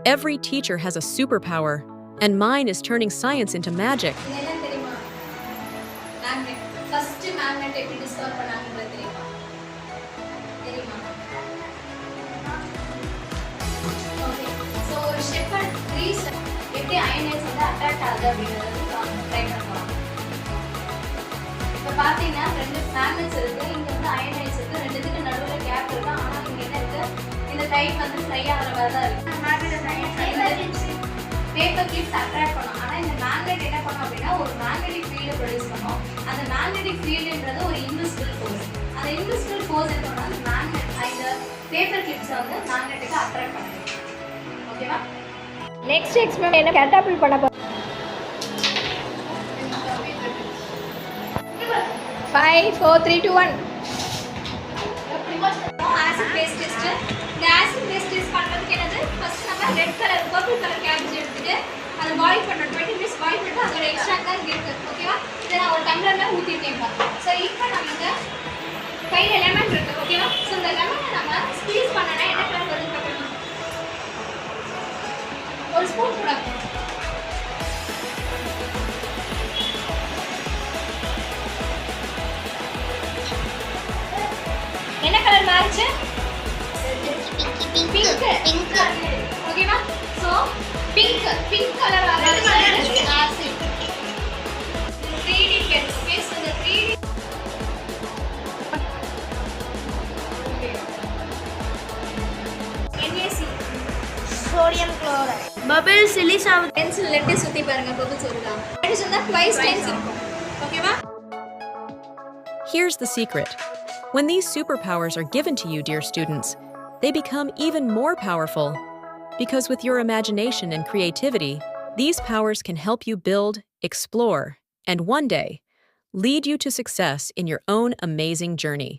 Every teacher has a superpower, and mine is turning science into magic. இது என்ன தெரியுமா? Magnet. First magnet எப்படி discover பண்ணாங்கன்றது தெரியுமா? தெரியுமா? ஓகே. சோ ஒரு ஷெப்பர்ட் ட்ரீஸ் எப்படி அயனைட்ஸ் வந்து அட்ராக்ட் ஆகுது அப்படிங்கறது ட்ரை பண்ணலாம். இப்ப பாத்தீங்கன்னா ரெண்டு மேக்னெட்ஸ் இருக்கு. இங்க வந்து அயனைட்ஸ் இருக்கு. ரெண்டுத்துக்கு நடுவுல கேப் இருக்கு. ஆனா இங்க என்ன இருக்கு? இந்த டைப் வந்து ஃப்ரை ஆகுற மாதிரி தான் இருக்கு. மேக்னெட் அயனைட்ஸ் பேப்பர் கிளிப்ஸ் அட்ராக்ட் பண்ணும். ஆனா இந்த மேக்னெட் என்ன பண்ணும் அப்படின்னா ஒரு மேக்னெட்டிக் ஃபீல்ட் ப்ரொடியூஸ் பண்ணும். அந்த மேக்னெட்டிக் ஃபீல்ட்ன்றது ஒரு இன்விசிபிள் ஃபோர்ஸ். அந்த இன்விசிபிள் ஃபோர்ஸ் என்ன பண்ணும்? அந்த மேக்னெட் இந்த பேப்பர் கிளிப்ஸ் வந்து மேக்னெட்டுக்கு அட்ராக்ட் பண்ணுது. ஓகேவா? நெக்ஸ்ட் எக்ஸ்பெரிமெண்ட் என்ன கேட்டாபிள் பண்ண போறோம். 5 4 3 2 1 ஆசிட் பேஸ் டெஸ்ட். இந்த ஆசிட் பேஸ் டெஸ்ட் பண்றதுக்கு என்னது? ஃபர்ஸ்ட் நம்ம red colour purple colour cabbage எடுத்துட்டு அதை பாயில் பண்ணணும். 20 மினிட்ஸ் பாயில் பண்ணிட்டு அதோட எக்ஸ்ட்ராக்ட் தான் இருக்கு. ஓகேவா? இதை நான் ஒரு டம்ளர்ல ஊத்திட்டேன். ஸோ இப்போ நமக்கு கையில லெமன் இருக்கு. ஓகேவா? ஸோ இந்த லெமனை நம்ம ஸ்க்வீஸ் பண்ணனா என்ன கலர் வருது பார்க்கணும். ஒரு ஸ்பூன் கூட என்ன கலர் மாறுச்சு? பிங்க். ஓகேவா? So pink colour orange acid 3D பென்ஸ். ஓகே, சோ இந்த 3D NaC sodium chloride bubbles release ஆகுது. பென்சில் லெட்டை சுத்தி பாருங்க, பபிள்ஸ் வருதா? இது சொன்னா ட்வைஸ் டைம்ஸ் இருக்கும். ஓகேவா? Here's the secret. When these superpowers are given to you, dear students, they become even more powerful. Because with your imagination and creativity, these powers can help you build, explore, and one day, lead you to success in your own amazing journey.